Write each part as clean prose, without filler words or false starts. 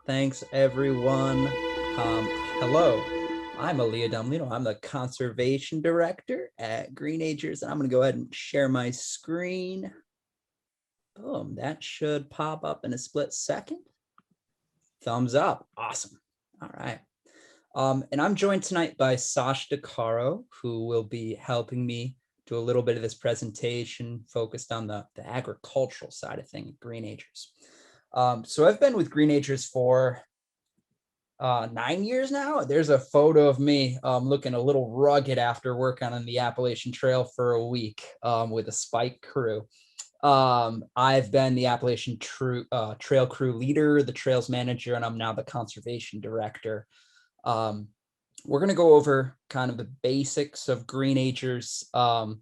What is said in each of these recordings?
Thanks, everyone. Hello, I'm Elia Del Molino. I'm the conservation director at Greenagers, and I'm going to go ahead and share my screen. Boom, that should pop up in a split second. Thumbs up. Awesome. All right. And I'm joined tonight by Sasha DeCaro, who will be helping me do a little bit of this presentation focused on the agricultural side of things at Greenagers. So I've been with Greenagers for 9 years now. There's a photo of me looking a little rugged after working on the Appalachian Trail for a week with a spike crew. I've been the Appalachian Trail crew leader, the trails manager, and I'm now the conservation director. We're going to go over kind of the basics of Greenagers. And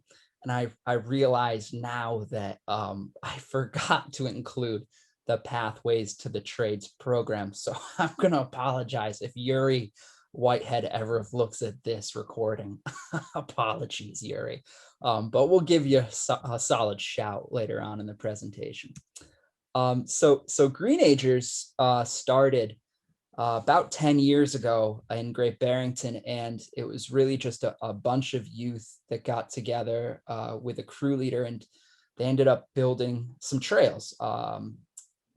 I realize now that I forgot to include the Pathways to the Trades program. So I'm going to apologize if Yuri Whitehead ever looks at this recording. Apologies, Yuri. But we'll give you a solid shout later on in the presentation. So Greenagers started about 10 years ago in Great Barrington, and it was really just a bunch of youth that got together with a crew leader, and they ended up building some trails.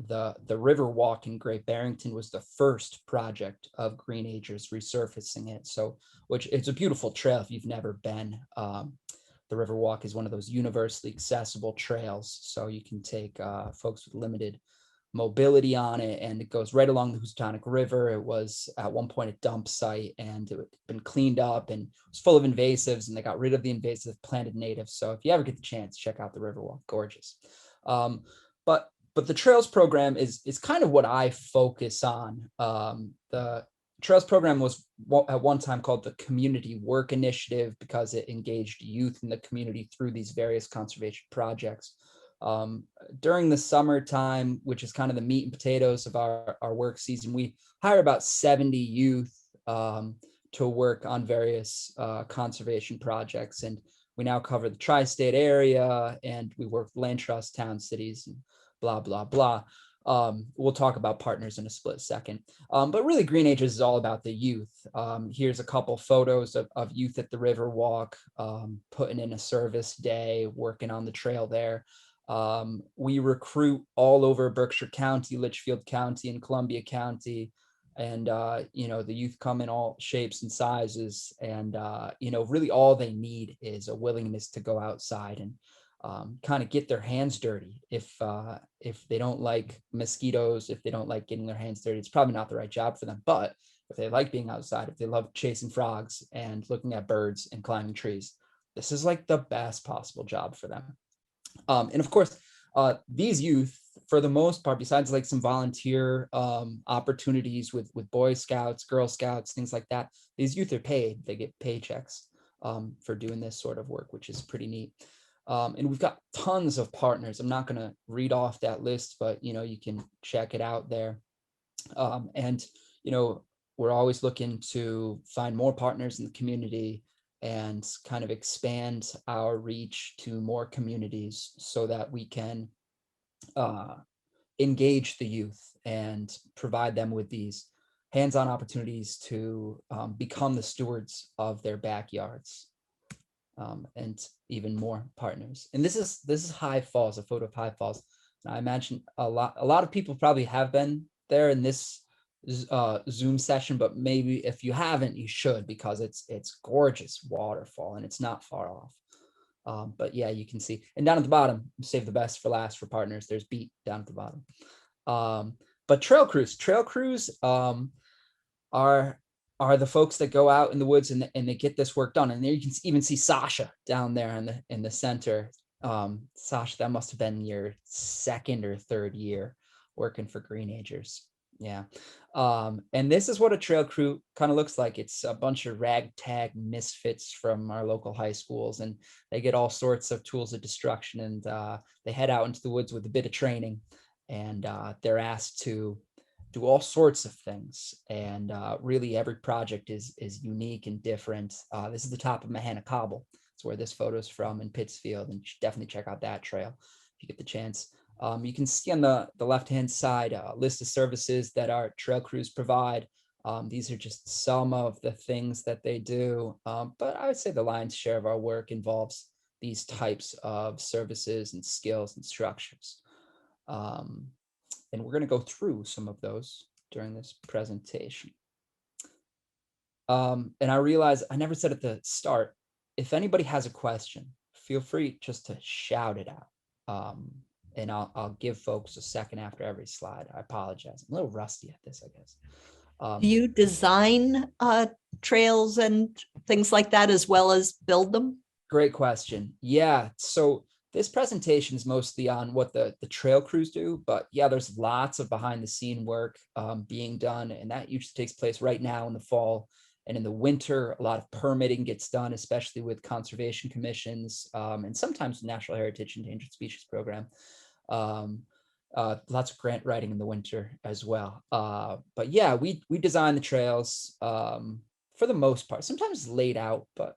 The river walk in Great Barrington was the first project of Greenagers resurfacing it. So, which it's a beautiful trail if you've never been. The river walk is one of those universally accessible trails, so you can take folks with limited mobility on it, and it goes right along the Housatonic River. It was at one point a dump site, and it had been cleaned up and it was full of invasives, and they got rid of the invasive, planted natives. So if you ever get the chance, check out the Riverwalk. Gorgeous. But the trails program is kind of what I focus on. The trails program was at one time called the Community Work Initiative because it engaged youth in the community through these various conservation projects. During the summertime, which is kind of the meat and potatoes of our work season, we hire about 70 youth to work on various conservation projects. And we now cover the tri-state area, and we work with land trust, town, cities, and blah, blah, blah. We'll talk about partners in a split second. But really, Greenagers is all about the youth. Here's a couple photos of youth at the Riverwalk, putting in a service day, working on the trail there. We recruit all over Berkshire County, Litchfield County, and Columbia County. And, the youth come in all shapes and sizes. And, really all they need is a willingness to go outside and kind of get their hands dirty. If they don't like mosquitoes, if they don't like getting their hands dirty, it's probably not the right job for them. But if they like being outside, if they love chasing frogs and looking at birds and climbing trees, this is like the best possible job for them. And of course, these youth, for the most part, besides like some volunteer opportunities with Boy Scouts, Girl Scouts, things like that, these youth are paid. They get paychecks for doing this sort of work, which is pretty neat. And we've got tons of partners. I'm not going to read off that list, but, you can check it out there. And we're always looking to find more partners in the community and kind of expand our reach to more communities so that we can engage the youth and provide them with these hands-on opportunities to become the stewards of their backyards. And even more partners. And this is High Falls, a photo of High Falls. And I imagine a lot of people probably have been there in this Zoom session, but maybe if you haven't, you should, because it's gorgeous waterfall and it's not far off. But yeah, you can see. And down at the bottom, save the best for last for partners. There's Beat down at the bottom. But trail crews are the folks that go out in the woods and they get this work done. And there you can even see Sasha down there in the center. Sasha, that must have been your second or third year working for Greenagers. Yeah. And this is what a trail crew kind of looks like. It's a bunch of ragtag misfits from our local high schools, and they get all sorts of tools of destruction, and they head out into the woods with a bit of training, and they're asked to do all sorts of things. And really every project is unique and different. This is the top of Mahana Cobble. It's where this photo is from in Pittsfield, and you should definitely check out that trail if you get the chance. You can see on the left-hand side a list of services that our trail crews provide. These are just some of the things that they do, but I would say the lion's share of our work involves these types of services and skills and structures. And we're going to go through some of those during this presentation. And I realize I never said at the start, if anybody has a question, feel free just to shout it out. And I'll give folks a second after every slide. I apologize. I'm a little rusty at this, I guess. Do you design trails and things like that as well as build them? Great question. Yeah. So this presentation is mostly on what the trail crews do, but yeah, there's lots of behind the scene work being done, and that usually takes place right now in the fall. And in the winter, a lot of permitting gets done, especially with conservation commissions and sometimes Natural Heritage Endangered Species Program. Lots of grant writing in the winter as well. But yeah, we design the trails for the most part. Sometimes laid out, but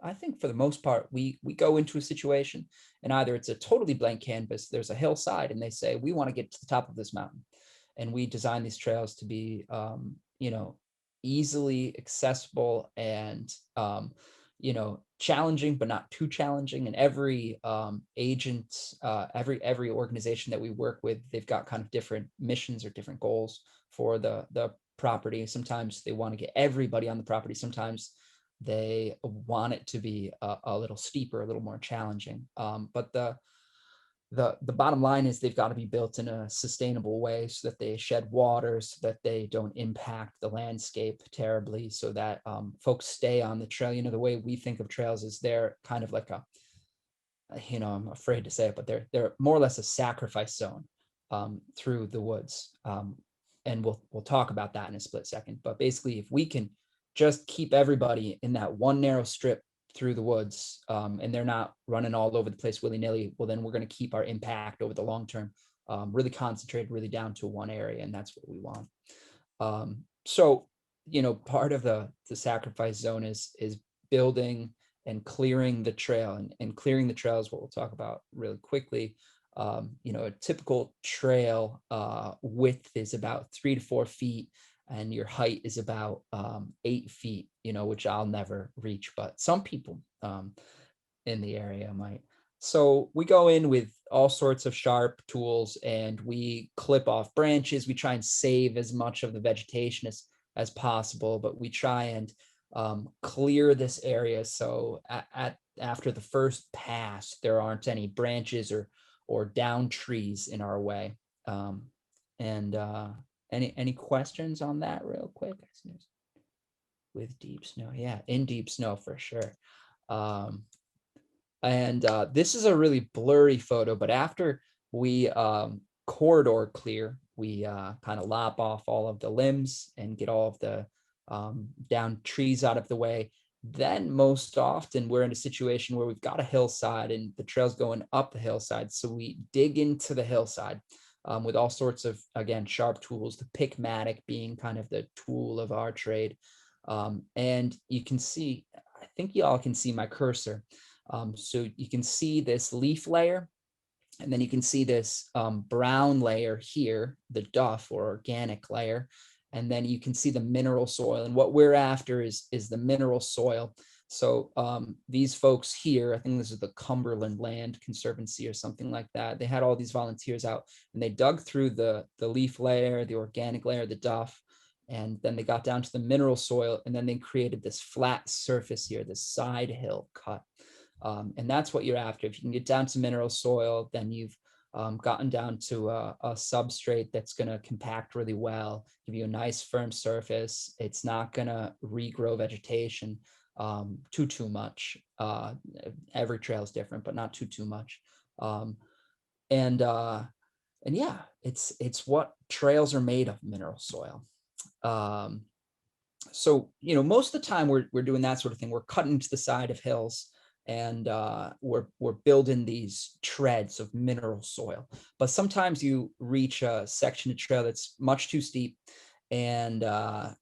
I think for the most part, we go into a situation and either it's a totally blank canvas, there's a hillside, and they say, we want to get to the top of this mountain. And we design these trails to be, easily accessible and, challenging, but not too challenging. And every agent, every organization that we work with, they've got kind of different missions or different goals for the property. Sometimes they want to get everybody on the property. Sometimes they want it to be a little steeper, a little more challenging. But the bottom line is they've got to be built in a sustainable way so that they shed water, so that they don't impact the landscape terribly, so that folks stay on the trail. The way we think of trails is they're kind of like I'm afraid to say it, but they're more or less a sacrifice zone through the woods. And we'll talk about that in a split second. But basically, if we can just keep everybody in that one narrow strip through the woods, and they're not running all over the place willy-nilly, well, then we're going to keep our impact over the long term really concentrated, really down to one area, and that's what we want. So part of the sacrifice zone is building and clearing the trail, and clearing the trail is what we'll talk about really quickly. A typical trail width is about 3 to 4 feet, and your height is about 8 feet, which I'll never reach, but some people in the area might. So we go in with all sorts of sharp tools and we clip off branches. We try and save as much of the vegetation as possible, but we try and clear this area. So after the first pass, there aren't any branches or down trees in our way. Any questions on that real quick? With deep snow, yeah, in deep snow for sure. This is a really blurry photo, but after we corridor clear, we kind of lop off all of the limbs and get all of the down trees out of the way. Then most often we're in a situation where we've got a hillside and the trail's going up the hillside. So we dig into the hillside with all sorts of, again, sharp tools, the pickmatic being kind of the tool of our trade. And you can see, I think you all can see my cursor. So you can see this leaf layer, and then you can see this brown layer here, the duff or organic layer. And then you can see the mineral soil. And what we're after is the mineral soil. So these folks here, I think this is the Cumberland Land Conservancy or something like that. They had all these volunteers out and they dug through the leaf layer, the organic layer, the duff, and then they got down to the mineral soil, and then they created this flat surface here, this side hill cut. And that's what you're after. If you can get down to mineral soil, then you've gotten down to a substrate that's going to compact really well, give you a nice firm surface. It's not going to regrow vegetation too much. Every trail is different, but not too much. And yeah, it's what trails are made of, mineral soil. So most of the time we're doing that sort of thing. We're cutting to the side of hills, and we're building these treads of mineral soil. But sometimes you reach a section of trail that's much too steep, and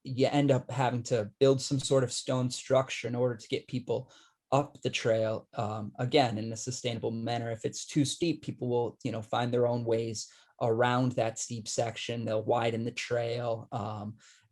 you end up having to build some sort of stone structure in order to get people up the trail, again, in a sustainable manner. If it's too steep, people will, find their own ways around that steep section. They'll widen the trail.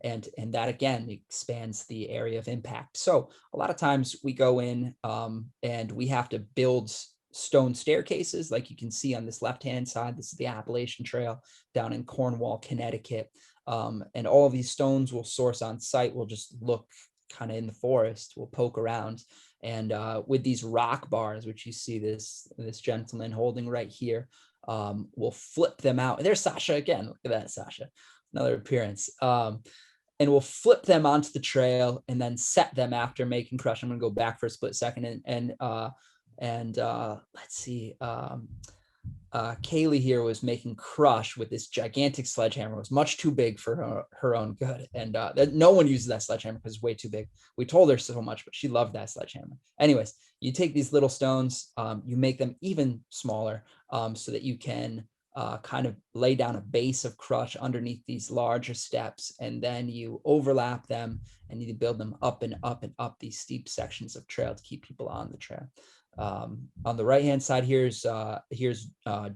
And that again expands the area of impact. So a lot of times we go in and we have to build stone staircases, like you can see on this left-hand side. This is the Appalachian Trail down in Cornwall, Connecticut. And all of these stones will source on site. We'll just look kind of in the forest. We'll poke around. And with these rock bars, which you see this gentleman holding right here, we'll flip them out. And there's Sasha again. Look at that, Sasha. Another appearance. And we'll flip them onto the trail and then set them after making crush. I'm going to go back for a split second. And let's see. Kaylee here was making crush with this gigantic sledgehammer. It was much too big for her own good. And no one uses that sledgehammer because it's way too big. We told her so much, but she loved that sledgehammer. Anyways, you take these little stones, you make them even smaller so that you can kind of lay down a base of crush underneath these larger steps, and then you overlap them and you build them up and up and up these steep sections of trail to keep people on the trail. On the right-hand side, here's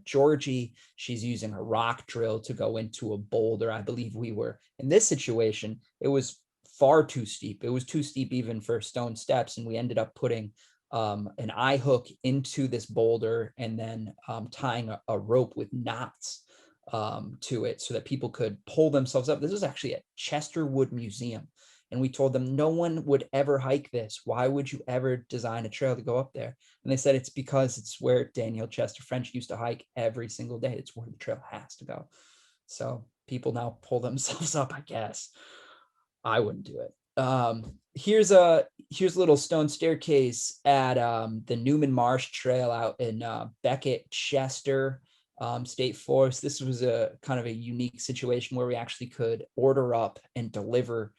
Georgie. She's using a rock drill to go into a boulder. I believe we were in this situation. It was far too steep. It was too steep even for stone steps, and we ended up putting an eye hook into this boulder and then tying a rope with knots to it so that people could pull themselves up. This was actually at Chesterwood Museum. And we told them no one would ever hike this. Why would you ever design a trail to go up there? And they said it's because it's where Daniel Chester French used to hike every single day. It's where the trail has to go. So people now pull themselves up, I guess. I wouldn't do it. Here's a little stone staircase at the Newman Marsh Trail out in Beckett, Chester State Forest. This was a kind of a unique situation where we actually could order up and deliver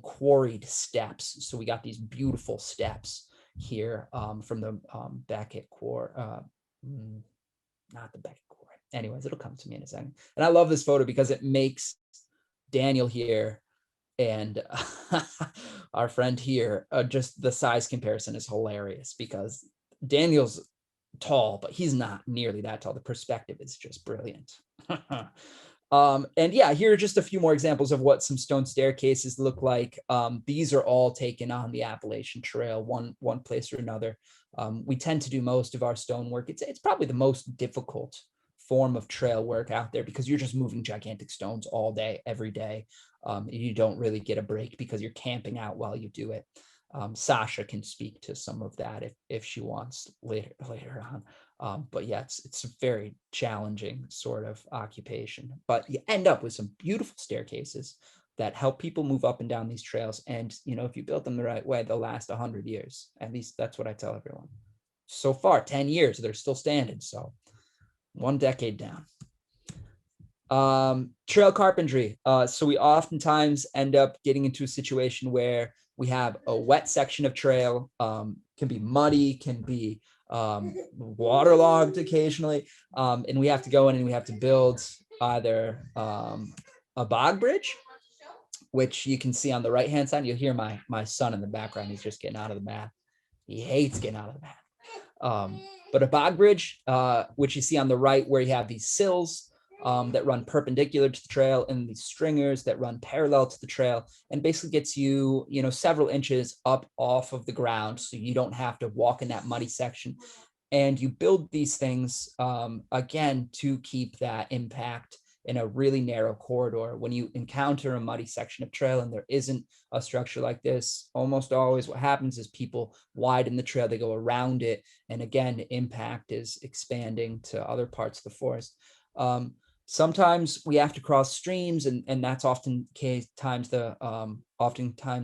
quarried steps. So we got these beautiful steps here from the Beckett quarry, not the Beckett quarry. Anyways, it'll come to me in a second. And I love this photo because it makes Daniel here and our friend here, just the size comparison is hilarious because Daniel's tall, but he's not nearly that tall. The perspective is just brilliant. And yeah, here are just a few more examples of what some stone staircases look like. These are all taken on the Appalachian Trail, one place or another. We tend to do most of our stone work. It's probably the most difficult form of trail work out there because you're just moving gigantic stones all day, every day. You don't really get a break because you're camping out while you do it. Sasha can speak to some of that if she wants later on. But yeah, it's a very challenging sort of occupation. But you end up with some beautiful staircases that help people move up and down these trails. And if you build them the right way, they'll last 100 years. At least that's what I tell everyone. So far, 10 years, they're still standing. So 1 decade down. Trail carpentry. So we oftentimes end up getting into a situation where we have a wet section of trail, can be muddy, can be waterlogged occasionally, and we have to go in and we have to build either a bog bridge, which you can see on the right hand side. You'll hear my son in the background. He's just getting out of the bath. He hates getting out of the bath. But a bog bridge, which you see on the right, where you have these sills that run perpendicular to the trail and these stringers that run parallel to the trail, and basically gets you, several inches up off of the ground so you don't have to walk in that muddy section. And you build these things, again, to keep that impact in a really narrow corridor. When you encounter a muddy section of trail and there isn't a structure like this, almost always what happens is people widen the trail, they go around it. And again, impact is expanding to other parts of the forest. Sometimes we have to cross streams, and that's oftentimes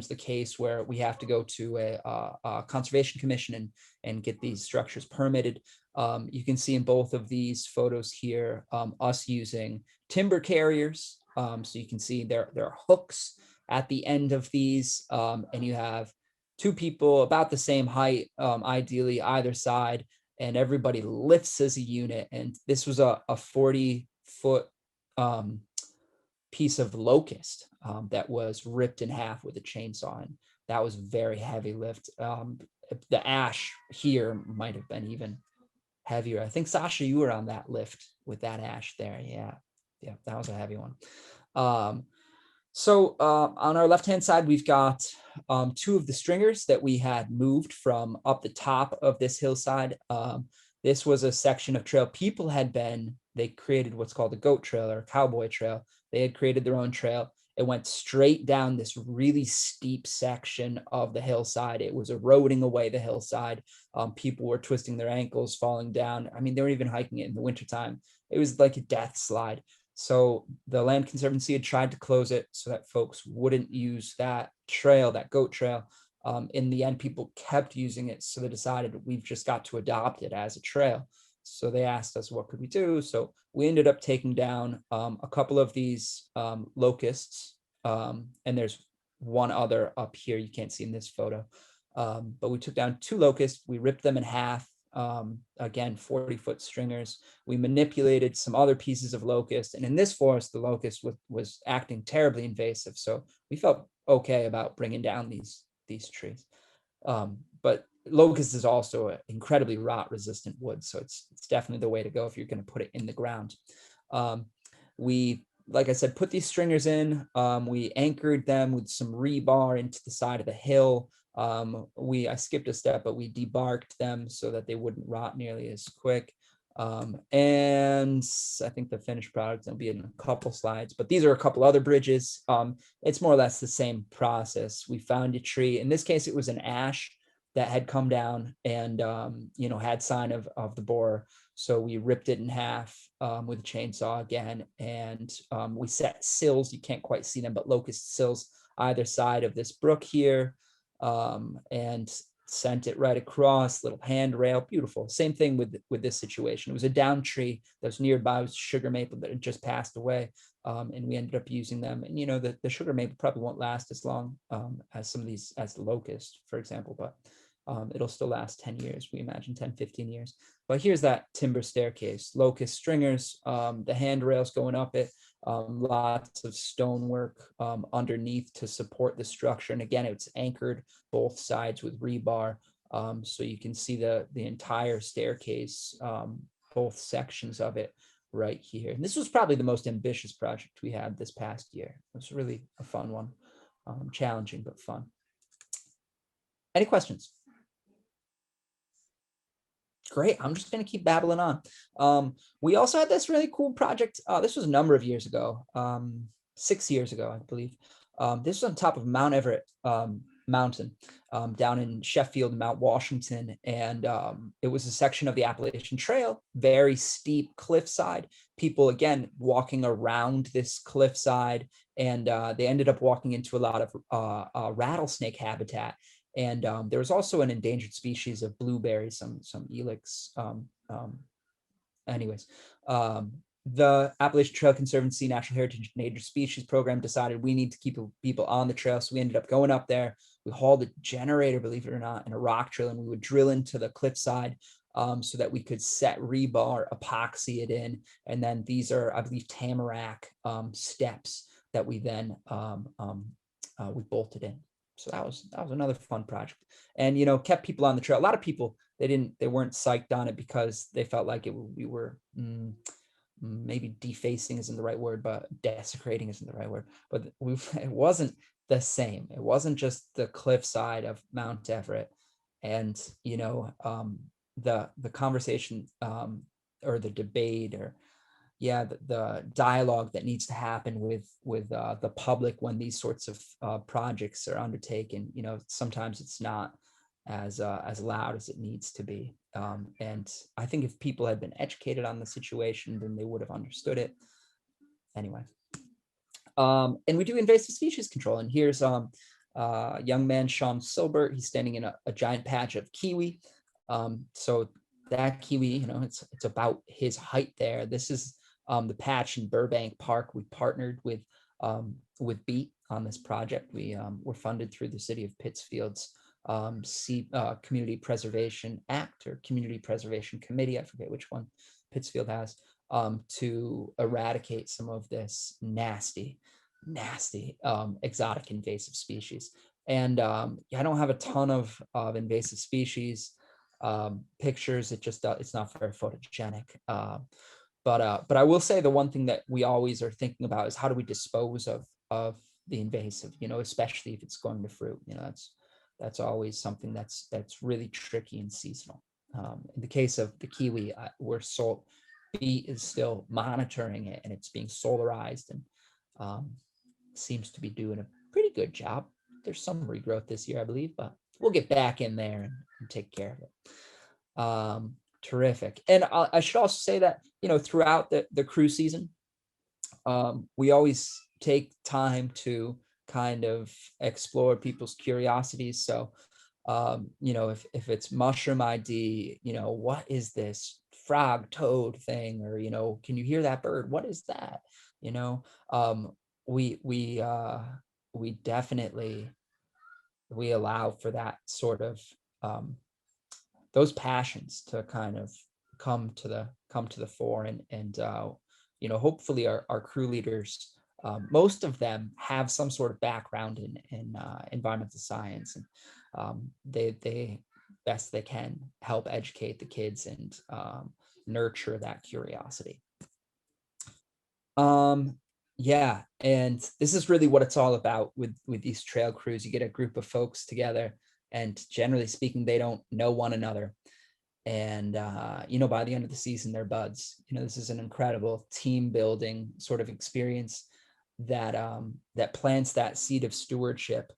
the case where we have to go to a conservation commission and get these structures permitted. You can see in both of these photos here, us using timber carriers. So you can see there are hooks at the end of these, and you have 2 people about the same height, ideally either side, and everybody lifts as a unit. And this was a 40-foot piece of locust that was ripped in half with a chainsaw, and that was very heavy lift. the ash here might have been even heavier. I think Sasha, you were on that lift with that ash there. Yeah, yeah, that was a heavy one. So on our left-hand side, we've got two of the stringers that we had moved from up the top of this hillside. This was a section of trail people had been, they created what's called a goat trail or a cowboy trail. They had created their own trail. It went straight down this really steep section of the hillside. It was eroding away the hillside. People were twisting their ankles, falling down. I mean, they were even hiking it in the wintertime. It was like a death slide. So the Land Conservancy had tried to close it so that folks wouldn't use that trail, that goat trail. In the end, people kept using it. So they decided we've just got to adopt it as a trail. So they asked us, what could we do? So we ended up taking down a couple of these locusts. And there's one other up here you can't see in this photo. But we took down 2 locusts. We ripped them in half. Again, 40-foot stringers. We manipulated some other pieces of locust. And in this forest, the locust was acting terribly invasive. So we felt okay about bringing down these trees. But locust is also an incredibly rot resistant wood. So it's definitely the way to go if you're going to put it in the ground. We, like I said, put these stringers in. We anchored them with some rebar into the side of the hill. I skipped a step, but we debarked them so that they wouldn't rot nearly as quick. And I think the finished product will be in a couple slides, but these are a couple other bridges. It's more or less the same process. We found a tree. In this case, it was an ash that had come down and had sign of the borer. So we ripped it in half with a chainsaw again, and we set sills. You can't quite see them, but locust sills either side of this brook here, and sent it right across, little handrail, beautiful. Same thing with this situation. It was a down tree that was nearby. It was sugar maple that had just passed away, and we ended up using them. And the sugar maple probably won't last as long as some of these, as the locust, for example, but it'll still last 10 years, we imagine 10, 15 years. But here's that timber staircase, locust stringers, the handrails going up it, lots of stonework underneath to support the structure. And again, it's anchored both sides with rebar. So you can see the entire staircase, both sections of it right here. And this was probably the most ambitious project we had this past year. It was really a fun one, challenging, but fun. Any questions? Great. I'm just going to keep babbling on. We also had this really cool project. This was a number of years ago, 6 years ago, I believe. This was on top of Mount Everett mountain down in Sheffield, Mount Washington. And it was a section of the Appalachian Trail, very steep cliffside. People, again, walking around this cliffside. And they ended up walking into a lot of rattlesnake habitat. And there was also an endangered species of blueberry, some ilex. The Appalachian Trail Conservancy Natural Heritage Endangered Species Program decided we need to keep people on the trail. So we ended up going up there. We hauled a generator, believe it or not, in a rock drill, and we would drill into the cliffside so that we could set rebar, epoxy it in. And then these are, I believe, tamarack steps that we then we bolted in. So that was another fun project, and kept people on the trail. A lot of people, they weren't psyched on it because they felt like we were maybe defacing isn't the right word, but desecrating isn't the right word. But it wasn't the same. It wasn't just the cliffside of Mount Everett, and the conversation or the debate or the dialogue that needs to happen with the public when these sorts of projects are undertaken. Sometimes it's not as loud as it needs to be. And I think if people had been educated on the situation, then they would have understood it. Anyway, and we do invasive species control. And here's a young man, Sean Silbert. He's standing in a giant patch of kiwi. So that kiwi, it's about his height there. This is the patch in Burbank Park. We partnered with Beat on this project. We were funded through the city of Pittsfield's Community Preservation Act or Community Preservation Committee. I forget which one Pittsfield has, to eradicate some of this nasty exotic invasive species. And I don't have a ton of invasive species pictures. It's not very photogenic. But I will say the one thing that we always are thinking about is how do we dispose of the invasive, especially if it's going to fruit. That's always something that's really tricky and seasonal. In the case of the kiwi, Beat is still monitoring it, and it's being solarized, and seems to be doing a pretty good job. There's some regrowth this year, I believe, but we'll get back in there and take care of it. Terrific. And I should also say that, throughout the crew season, we always take time to kind of explore people's curiosities. So, if it's mushroom ID, what is this frog toad thing? Or, can you hear that bird? What is that? We definitely, we allow for that sort of, those passions to kind of come to the fore, and hopefully our crew leaders, most of them have some sort of background in environmental science, and they best they can help educate the kids and nurture that curiosity. Yeah, and this is really what it's all about with these trail crews. You get a group of folks together, and generally speaking, they don't know one another. And by the end of the season, they're buds. This is an incredible team building sort of experience that plants that seed of stewardship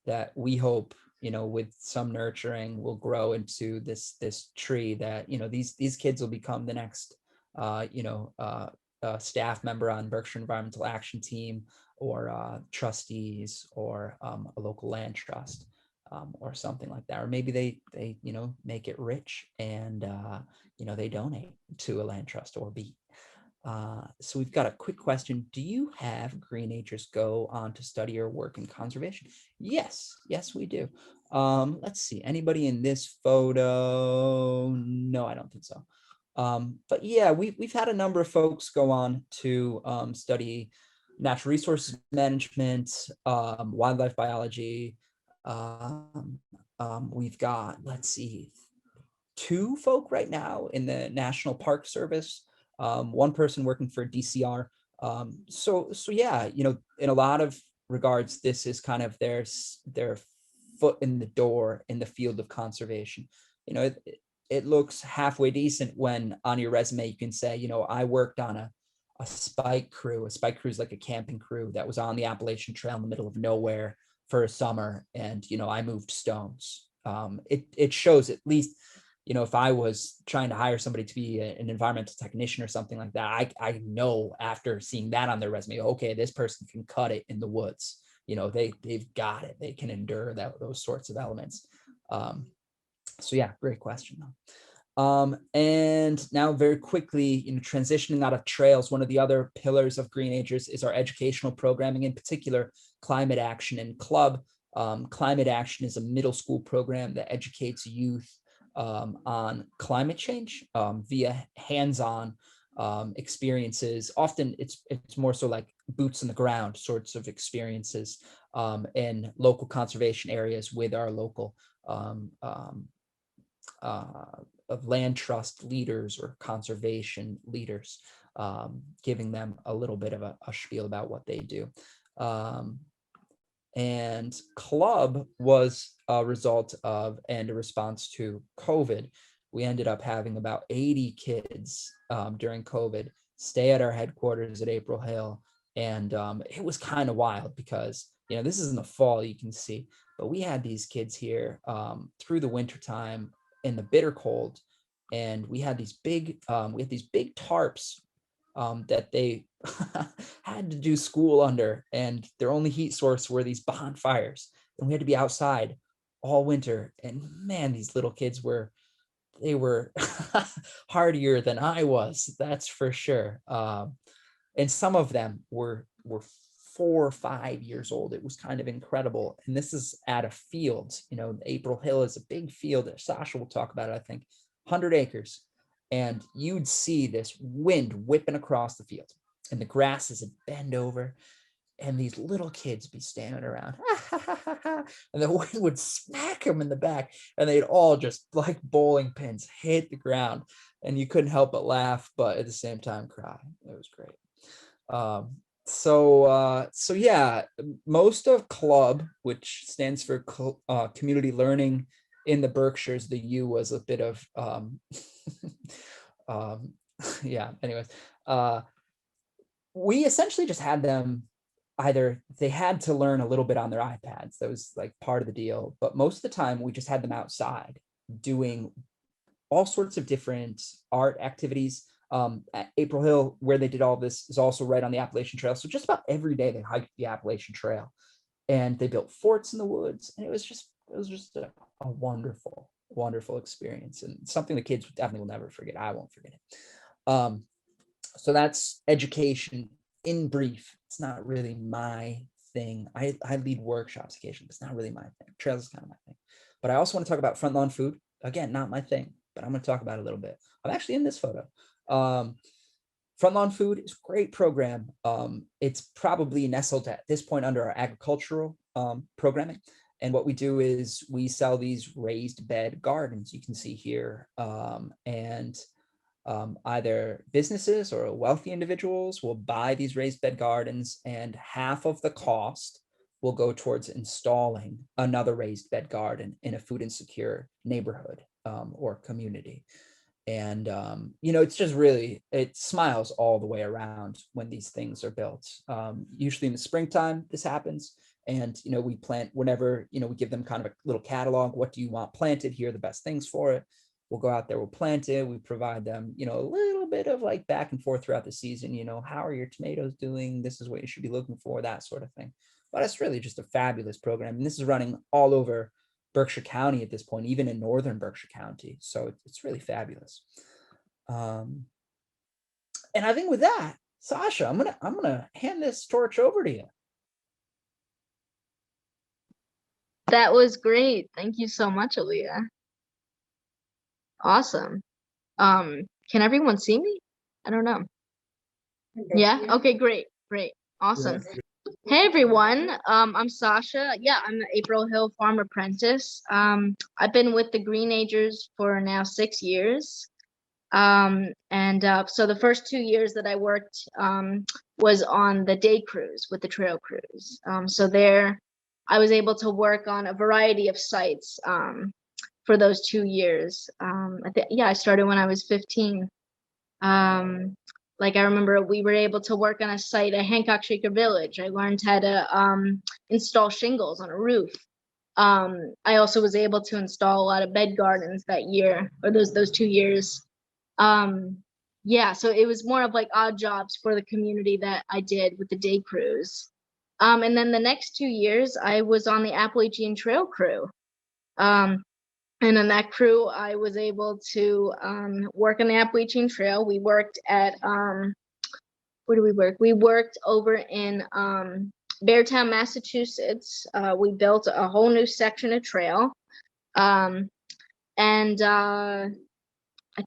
that we hope, with some nurturing, will grow into this tree that, these kids will become the next staff member on Berkshire Environmental Action Team, or trustees, or a local land trust, or something like that. Or maybe they make it rich, and they donate to a land trust or Beat. So we've got a quick question. Do you have Greenagers go on to study or work in conservation? Yes, we do. Let's see, anybody in this photo? No, I don't think so. But yeah, we've had a number of folks go on to study natural resources management, wildlife biology. We've got, let's see, 2 folk right now in the National Park Service, 1 person working for DCR. So yeah, in a lot of regards, this is kind of their foot in the door in the field of conservation. It looks halfway decent when on your resume you can say, I worked on a spike crew. A spike crew is like a camping crew that was on the Appalachian Trail in the middle of nowhere for a summer, and I moved stones. It shows, at least, if I was trying to hire somebody to be an environmental technician or something like that, I know after seeing that on their resume, okay, this person can cut it in the woods. They've got it. They can endure those sorts of elements. So yeah, great question though. And now very quickly, transitioning out of trails, one of the other pillars of Greenagers is our educational programming, in particular, Climate Action and Club. Climate Action is a middle school program that educates youth on climate change via hands-on experiences. Often it's more so like boots on the ground sorts of experiences in local conservation areas with our local of land trust leaders or conservation leaders, giving them a little bit of a spiel about what they do. And Club was a result of and a response to COVID. We ended up having about 80 kids during COVID stay at our headquarters at April Hill. And it was kind of wild because, this is in the fall, you can see, but we had these kids here through the wintertime in the bitter cold. And we had these big tarps that they had to do school under, and their only heat source were these bonfires, and we had to be outside all winter. And man, these little kids were hardier than I was, that's for sure. And some of them were 4 or 5 years old. It was kind of incredible. And this is at a field, April Hill is a big field that Sasha will talk about, I think, 100 acres. And you'd see this wind whipping across the field, and the grasses would bend over, and these little kids be standing around, and the wind would smack them in the back, and they'd all just like bowling pins hit the ground, and you couldn't help but laugh, but at the same time cry. It was great. So yeah, most of club, which stands for community learning in the Berkshires, the U was a bit of yeah. Anyways, we essentially just had them, either they had to learn a little bit on their iPads. That was like part of the deal. But most of the time we just had them outside doing all sorts of different art activities. At April Hill, where they did all this, is also right on the Appalachian Trail. So just about every day they hiked the Appalachian Trail, and they built forts in the woods. And it was just a wonderful, wonderful experience, and something the kids definitely will never forget. I won't forget it. So that's education in brief. It's not really my thing. I lead workshops occasionally, but it's not really my thing. Trails is kind of my thing. But I also want to talk about front lawn food. Again, not my thing, but I'm going to talk about it a little bit. I'm actually in this photo. Front lawn food is a great program. It's probably nestled at this point under our agricultural programming. And what we do is we sell these raised bed gardens you can see here. Either businesses or wealthy individuals will buy these raised bed gardens, and half of the cost will go towards installing another raised bed garden in a food insecure neighborhood or community. And, it's just really, it smiles all the way around when these things are built. Usually in the springtime, this happens. And, we plant whenever, we give them kind of a little catalog. What do you want planted? Here are the best things for it. We'll go out there, we'll plant it. We provide them, a little bit of like back and forth throughout the season. How are your tomatoes doing? This is what you should be looking for, that sort of thing. But it's really just a fabulous program. And this is running all over Berkshire County at this point, even in northern Berkshire County. So it's really fabulous. And I think with that, Sasha, I'm gonna hand this torch over to you. That was great. Thank you so much, Elia. Awesome. Can everyone see me? I don't know. Yeah? Okay, great. Awesome. Hey everyone, I'm Sasha. Yeah, I'm the April Hill Farm Apprentice. I've been with the Greenagers for now 6 years. So the first 2 years that I worked was on the day cruise with the trail crews. So there I was able to work on a variety of sites for those 2 years. I started when I was 15. I remember we were able to work on a site at Hancock Shaker Village. I learned how to install shingles on a roof. I also was able to install a lot of bed gardens that year, or those 2 years. So it was more of like odd jobs for the community that I did with the day cruise. And then the next 2 years, I was on the Appalachian Trail crew. And in that crew, I was able to work on the Appalachian Trail. We worked at, where do we work? We worked over in Beartown, Massachusetts. We built a whole new section of trail. I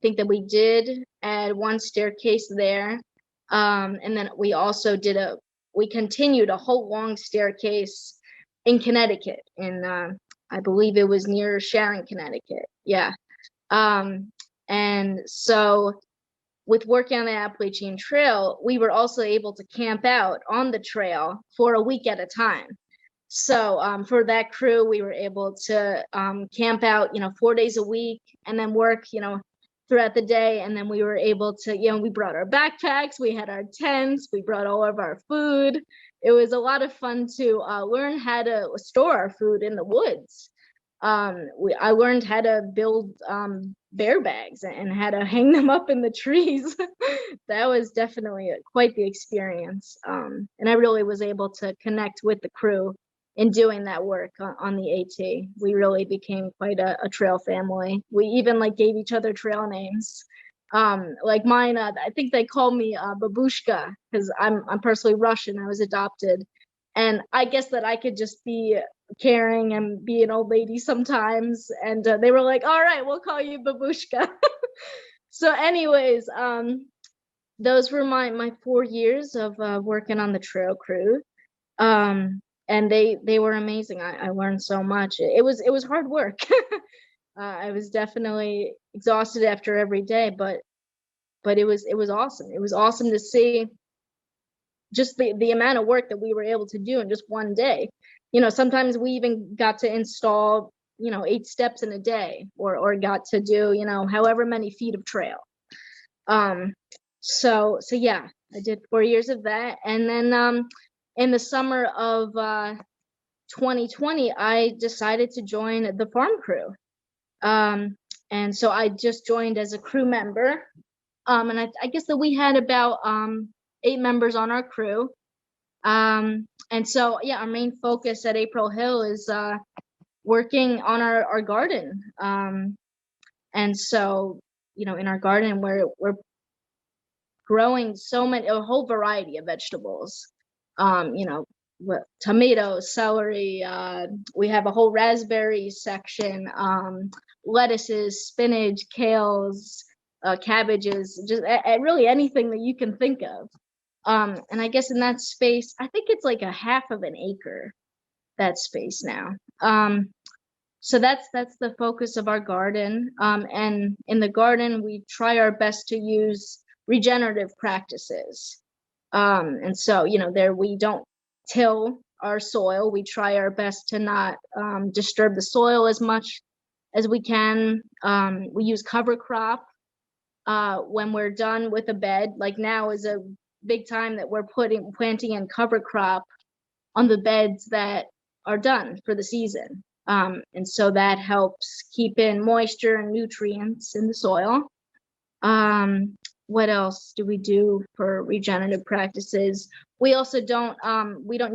think that we did add one staircase there. And then we also we continued a whole long staircase in Connecticut, I believe it was near Sharon, Connecticut. Yeah. And so with working on the Appalachian Trail, we were also able to camp out on the trail for a week at a time. So for that crew, we were able to camp out, 4 days a week, and then work, throughout the day. And then we were able to, we brought our backpacks, we had our tents, we brought all of our food. It was a lot of fun to learn how to store our food in the woods. I learned how to build bear bags and how to hang them up in the trees. That was definitely quite the experience. And I really was able to connect with the crew in doing that work on the AT. We really became quite a trail family. We even gave each other trail names. Like mine, I think they call me Babushka because I'm personally Russian. I was adopted, and I guess that I could just be caring and be an old lady sometimes. And they were like, "All right, we'll call you Babushka." So, anyways, those were my 4 years of working on the trail crew. And they were amazing. I learned so much. It was hard work. I was definitely exhausted after every day, but it was awesome. It was awesome to see just the amount of work that we were able to do in just one day. Sometimes we even got to install 8 steps in a day, or got to do however many feet of trail. So yeah, I did 4 years of that, and then in the summer of 2020, I decided to join the farm crew. And so I just joined as a crew member. And I guess that we had about 8 members on our crew. And so, yeah, our main focus at April Hill is working on our garden. And so, in our garden, we're growing a whole variety of vegetables. Tomatoes, celery, we have a whole raspberry section, lettuces, spinach, kales, cabbages, just really anything that you can think of. And I guess in that space, I think it's like a half of an acre, that space now. So that's the focus of our garden. And in the garden, we try our best to use regenerative practices. And so, there we don't till our soil. We try our best to not disturb the soil as much as we can. We use cover crop when we're done with a bed. Like now is a big time that we're planting in cover crop on the beds that are done for the season. And so that helps keep in moisture and nutrients in the soil. What else do we do for regenerative practices? We also don't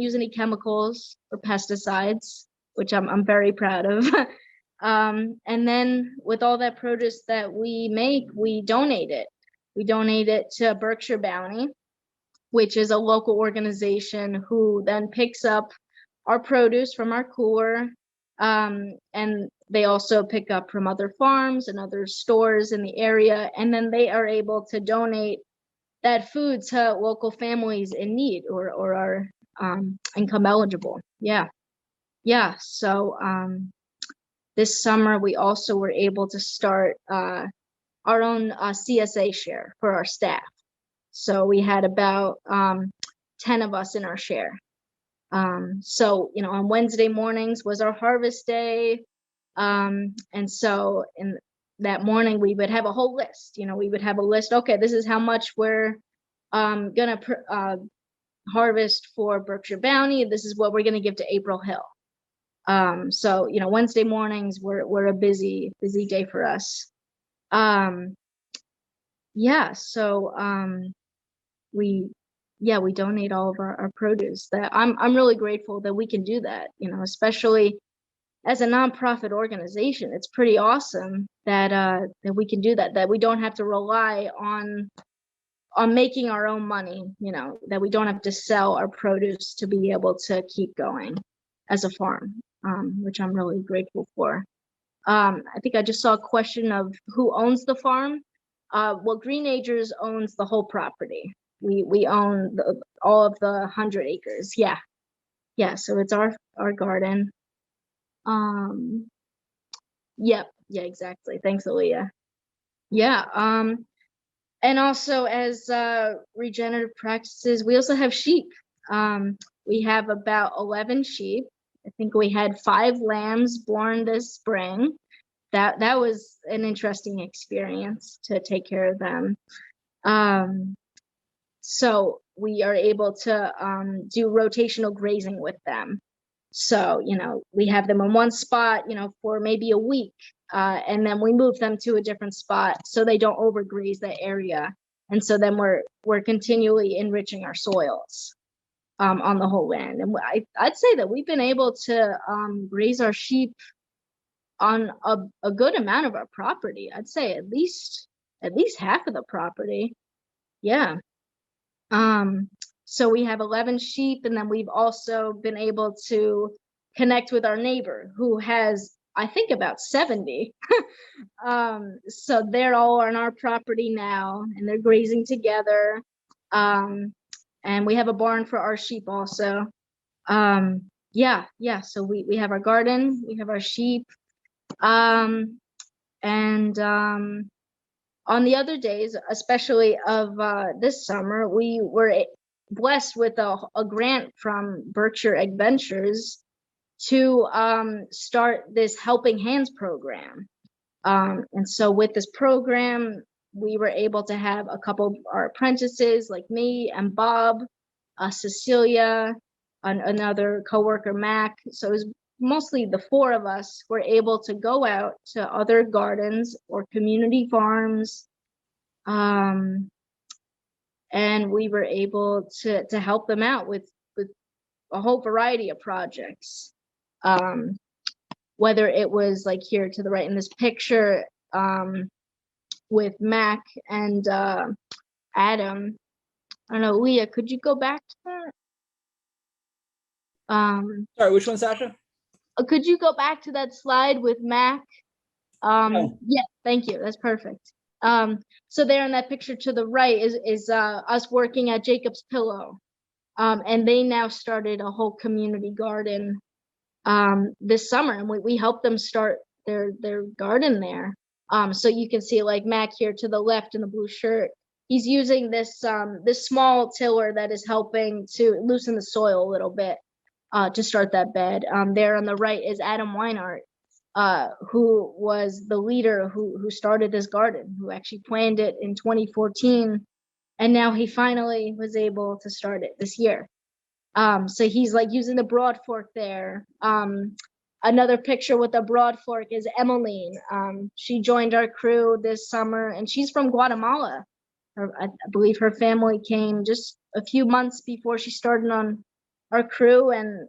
use any chemicals or pesticides, which I'm very proud of. And then with all that produce that we make, we donate it. We donate it to Berkshire Bounty, which is a local organization who then picks up our produce from our cooler. And they also pick up from other farms and other stores in the area. And then they are able to donate that food to local families in need or are income eligible. Yeah. So this summer, we also were able to start our own CSA share for our staff. So we had about 10 of us in our share. So, on Wednesday mornings was our harvest day. And so in that morning, we would have a whole list. We would have a list. Okay, this is how much we're gonna harvest for Berkshire Bounty. This is what we're gonna give to April Hill. So Wednesday mornings were a busy day for us. Yeah. So we donate all of our produce. That I'm really grateful that we can do that. Especially as a nonprofit organization, it's pretty awesome that we can do that. That we don't have to rely on making our own money. That we don't have to sell our produce to be able to keep going as a farm, which I'm really grateful for. I think I just saw a question of who owns the farm. Well, Greenagers owns the whole property. We own all of the 100 acres. Yeah. So it's our garden. Yep. Yeah, exactly. Thanks, Elia. Yeah. And also as regenerative practices, we also have sheep. We have about 11 sheep. I think we had 5 lambs born this spring. That was an interesting experience to take care of them. So we are able to do rotational grazing with them. So, we have them in one spot, for maybe a week, and then we move them to a different spot so they don't overgraze that area. And so then we're continually enriching our soils on the whole land. And I'd say that we've been able to graze our sheep on a good amount of our property. I'd say at least half of the property. Yeah. So we have 11 sheep, and then we've also been able to connect with our neighbor who has, I think, about 70. So they're all on our property now, and they're grazing together. And we have a barn for our sheep also. Yeah. So we have our garden, we have our sheep. And on the other days, especially of this summer, we were blessed with a grant from Berkshire Adventures to start this Helping Hands program. And so with this program, we were able to have a couple of our apprentices like me and Bob, Cecilia, another coworker, Mac. So it was mostly the four of us were able to go out to other gardens or community farms. And we were able to help them out with a whole variety of projects. Whether it was like here to the right in this picture, with Mac and Adam. I don't know, Leah, could you go back to that? Sorry, which one, Sasha? Could you go back to that slide with Mac? Oh. Yeah, thank you. That's perfect. So there in that picture to the right is us working at Jacob's Pillow. And they now started a whole community garden this summer, and we helped them start their garden there. So you can see like Mac here to the left in the blue shirt. He's using this this small tiller that is helping to loosen the soil a little bit to start that bed. There on the right is Adam Weinart, who was the leader who started this garden, who actually planned it in 2014, and now he finally was able to start it this year. So he's like using the broad fork there. Another picture with the broad fork is Emmeline. She joined our crew this summer, and she's from Guatemala. I believe her family came just a few months before she started on our crew, and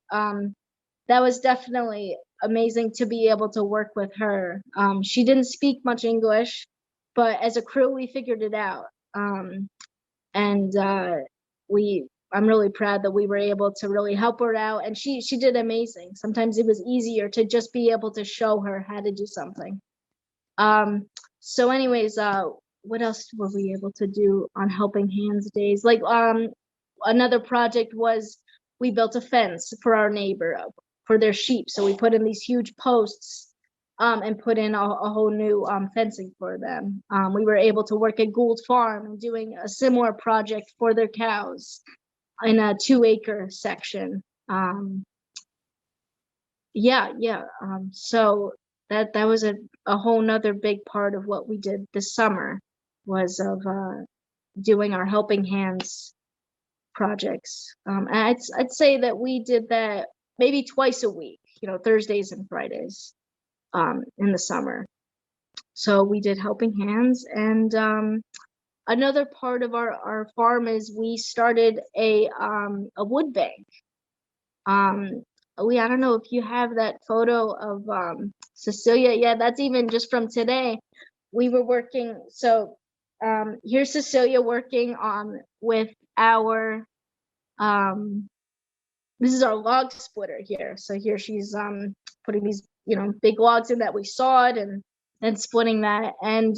that was definitely amazing to be able to work with her. She didn't speak much English, but as a crew, we figured it out. I'm really proud that we were able to really help her out, and she did amazing. Sometimes it was easier to just be able to show her how to do something. So anyways, what else were we able to do on Helping Hands days? Like another project was we built a fence for our neighbor for their sheep. So we put in these huge posts and put in a whole new fencing for them. We were able to work at Gould Farm and doing a similar project for their cows in a 2-acre section. So that was a whole nother big part of what we did this summer, was of doing our Helping Hands projects. I'd say that we did that maybe twice a week, Thursdays and Fridays in the summer. So we did Helping Hands. And another part of our farm is we started a wood bank. Lee, I don't know if you have that photo of Cecilia. Yeah, that's even just from today. We were working. So here's Cecilia working on with our this is our log splitter here. So here she's putting these big logs in that we sawed and then splitting that. And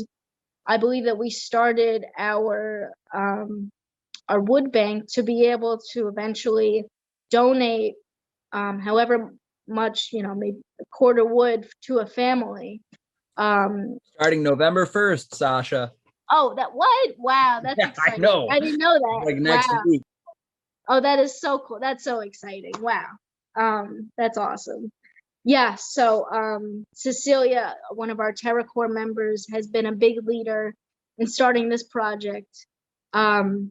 I believe that we started our wood bank to be able to eventually donate however much, maybe a quarter wood to a family. Starting November 1st, Sasha. Oh, that what? Wow, that's exciting. I know. I didn't know that. Like next week. Oh, that is so cool. That's so exciting. Wow. That's awesome. Yeah, so Cecilia, one of our TerraCore members, has been a big leader in starting this project. So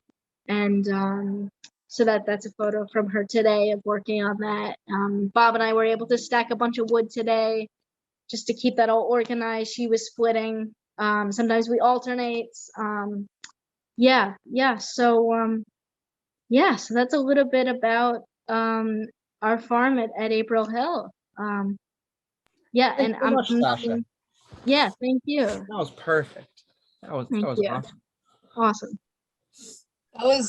that's a photo from her today of working on that. Bob and I were able to stack a bunch of wood today just to keep that all organized. She was splitting. Sometimes we alternate. So that's a little bit about our farm at April Hill. Thank you. That was perfect. That was awesome.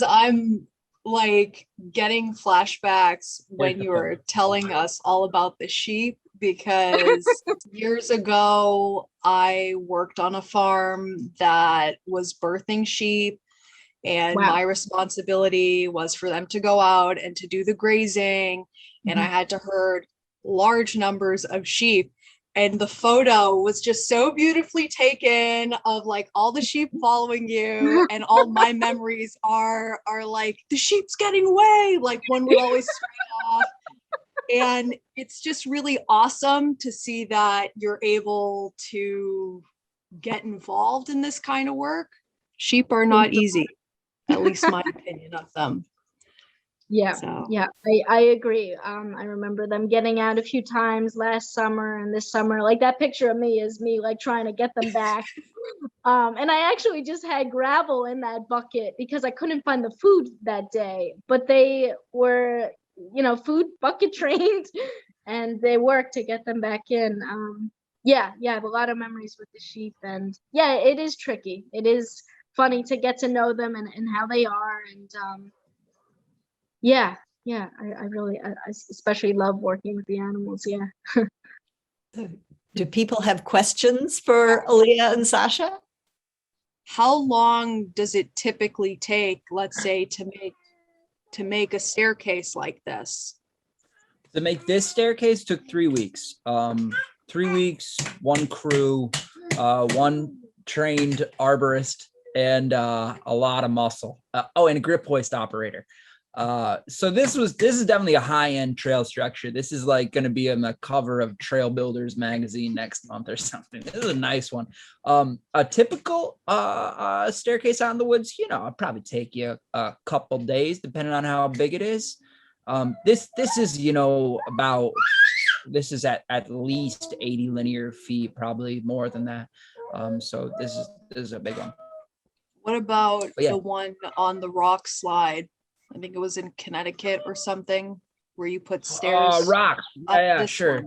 I'm like getting flashbacks when you were telling us all about the sheep, because years ago I worked on a farm that was birthing sheep, and my responsibility was for them to go out and to do the grazing and I had to herd large numbers of sheep. And the photo was just so beautifully taken of like all the sheep following you. And all my memories are like, the sheep's getting away. Like one would always stray off. And it's just really awesome to see that you're able to get involved in this kind of work. Sheep are not easy, at least my opinion of them. Yeah, So. yeah, I agree. I remember them getting out a few times last summer and this summer. Like that picture of me is me like trying to get them back. And I actually just had gravel in that bucket because I couldn't find the food that day. But they were, food bucket trained, and they worked to get them back in. Yeah, I have a lot of memories with the sheep, and yeah, it is tricky. It is funny to get to know them and how they are, and I really, I especially love working with the animals. Yeah. Do people have questions for Elia and Sasha? How long does it typically take, let's say, to make a staircase like this? To make this staircase took 3 weeks. 3 weeks, one crew, one trained arborist, and a lot of muscle. And a grip hoist operator. So this is definitely a high-end trail structure. This is like going to be on the cover of Trail Builders magazine next month or something. This is a nice one. A typical staircase out in the woods, it'll probably take you a couple days depending on how big it is. This is at least 80 linear feet, probably more than that. So this is a big one. What about the one on the rock slide? I think it was in Connecticut or something, where you put stairs. Rock. Yeah, sure.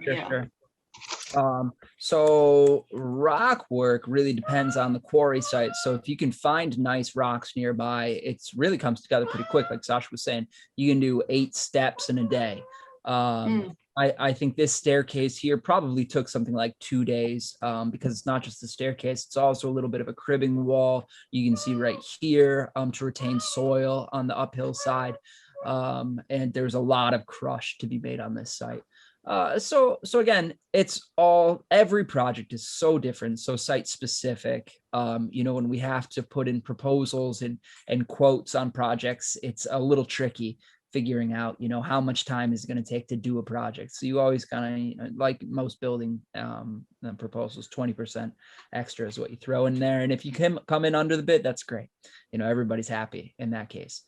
So rock work really depends on the quarry site. So if you can find nice rocks nearby, it's really comes together pretty quick. Like Sasha was saying, you can do 8 steps in a day. I think this staircase here probably took something like 2 days, because it's not just the staircase, it's also a little bit of a cribbing wall. You can see right here to retain soil on the uphill side. And there's a lot of crush to be made on this site. So again, every project is so different, so site specific. When we have to put in proposals and quotes on projects, it's a little tricky figuring out, how much time is it going to take to do a project. So you always kind of, like most building proposals, 20% extra is what you throw in there. And if you can come in under the bid, that's great. Everybody's happy in that case.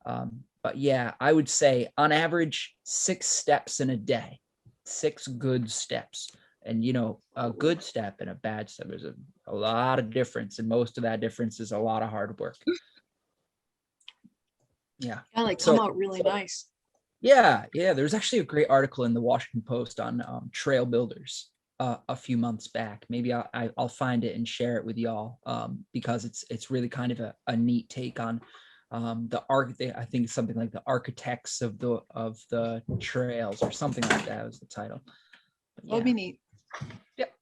But yeah, I would say on average, 6 steps in a day, 6 good steps. And, a good step and a bad step, there's a lot of difference. And most of that difference is a lot of hard work. Yeah, come out really nice. Yeah. There's actually a great article in the Washington Post on trail builders a few months back. Maybe I'll find it and share it with y'all, because it's really kind of a neat take on I think something like the architects of the trails or something like that was the title. Yeah. That'd be neat. Yep.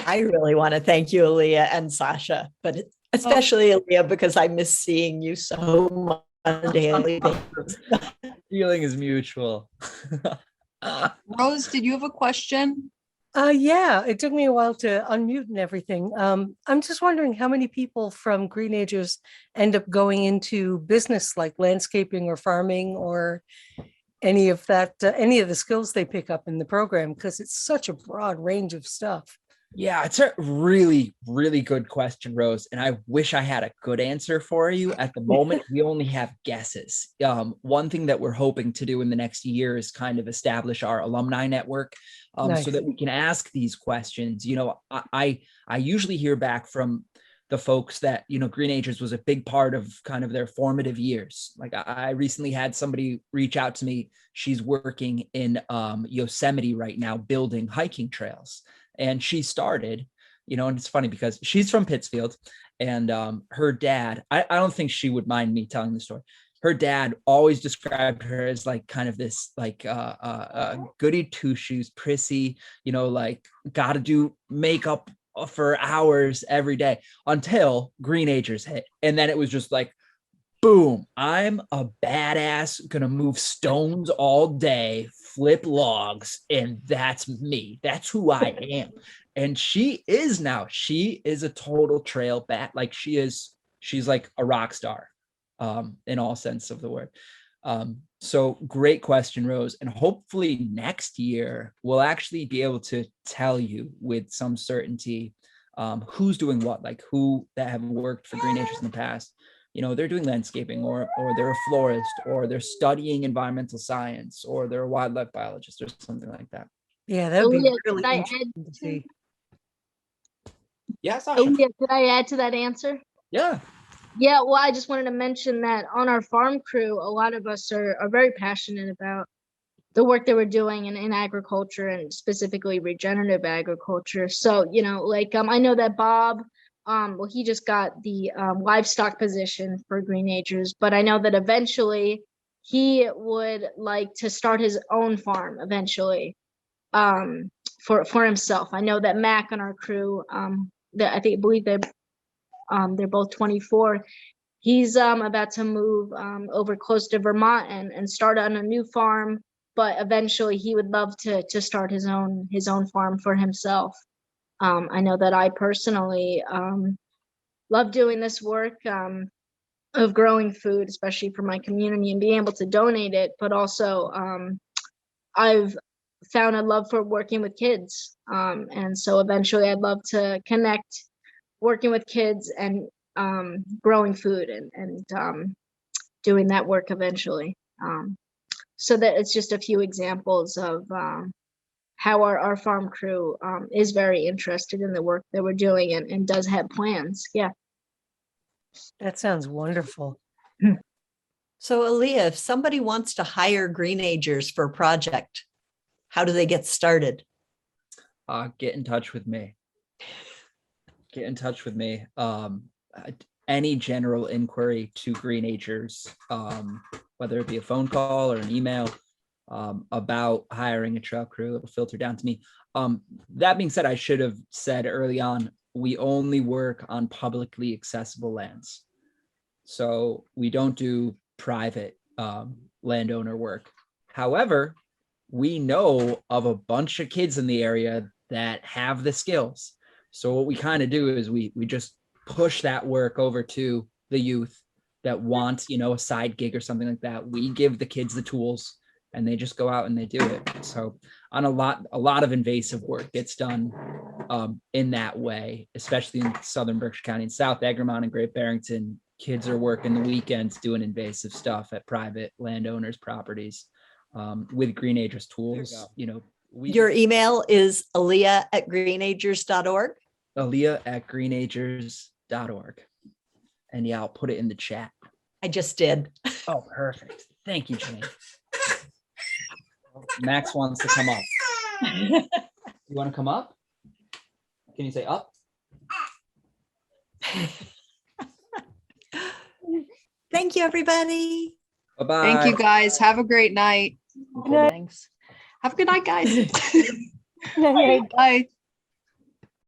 I really want to thank you, Elia and Sasha, but especially Elia, because I miss seeing you so much. Feeling is mutual. Rose, did you have a question? Yeah, it took me a while to unmute and everything. I'm just wondering how many people from Greenagers end up going into business like landscaping or farming or any of that, any of the skills they pick up in the program, because it's such a broad range of stuff. Yeah, it's a really, really good question, Rose. And I wish I had a good answer for you. At the moment, we only have guesses. One thing that we're hoping to do in the next year is kind of establish our alumni network, Nice. so that we can ask these questions. I usually hear back from the folks that, Greenagers was a big part of kind of their formative years. Like I recently had somebody reach out to me. She's working in Yosemite right now, building hiking trails. And she started, and it's funny because she's from Pittsfield, and her dad, I don't think she would mind me telling the story. Her dad always described her as like kind of this like goody two shoes, prissy, like got to do makeup for hours every day until Greenagers hit. And then it was just like boom, I'm a badass, gonna move stones all day, flip logs, and that's me. That's who I am. And she is a total trail bat. Like she's like a rock star, in all sense of the word. So great question, Rose. And hopefully next year we'll actually be able to tell you with some certainty who's doing what, like who that have worked for Greenagers in the past. They're doing landscaping, or they're a florist, or they're studying environmental science, or they're a wildlife biologist, or something like that. Yeah, that would be Aaliyah, really could I interesting add to see. Yeah, Sasha. Aaliyah, could I add to that answer? Yeah. Yeah, well, I just wanted to mention that on our farm crew, a lot of us are very passionate about the work that we're doing in agriculture, and specifically regenerative agriculture. So, I know that Bob, well, he just got the livestock position for Greenagers, but I know that eventually he would like to start his own farm eventually, for himself. I know that Mac on our crew, that I believe they're both 24. He's about to move over close to Vermont and start on a new farm, but eventually he would love to start his own farm for himself. I know that I personally love doing this work of growing food, especially for my community, and being able to donate it, but also I've found a love for working with kids, and so eventually I'd love to connect working with kids and growing food and doing that work eventually. So that it's just a few examples of how our farm crew is very interested in the work that we're doing and does have plans. Yeah. That sounds wonderful. So Aaliyah, if somebody wants to hire Greenagers for a project, how do they get started? Get in touch with me. Get in touch with me. Any general inquiry to Greenagers, whether it be a phone call or an email, about hiring a trail crew, it'll filter down to me. That being said, I should have said early on, we only work on publicly accessible lands. So we don't do private landowner work. However, we know of a bunch of kids in the area that have the skills. So what we kind of do is we just push that work over to the youth that want, a side gig or something like that. We give the kids the tools and they just go out and they do it. So on a lot of invasive work gets done in that way, especially in southern Berkshire County and South Egremont and Great Barrington. Kids are working the weekends doing invasive stuff at private landowners' properties with Greenagers tools. Your email is aaliyah@greenagers.org. aaliyah@greenagers.org. And yeah, I'll put it in the chat. I just did. Oh, perfect. Thank you, Jane. Max wants to come up. You want to come up? Can you say up? Thank you, everybody. Bye-bye. Thank you guys. Have a great night. Good night. Thanks. Have a good night, guys. Good night. Bye.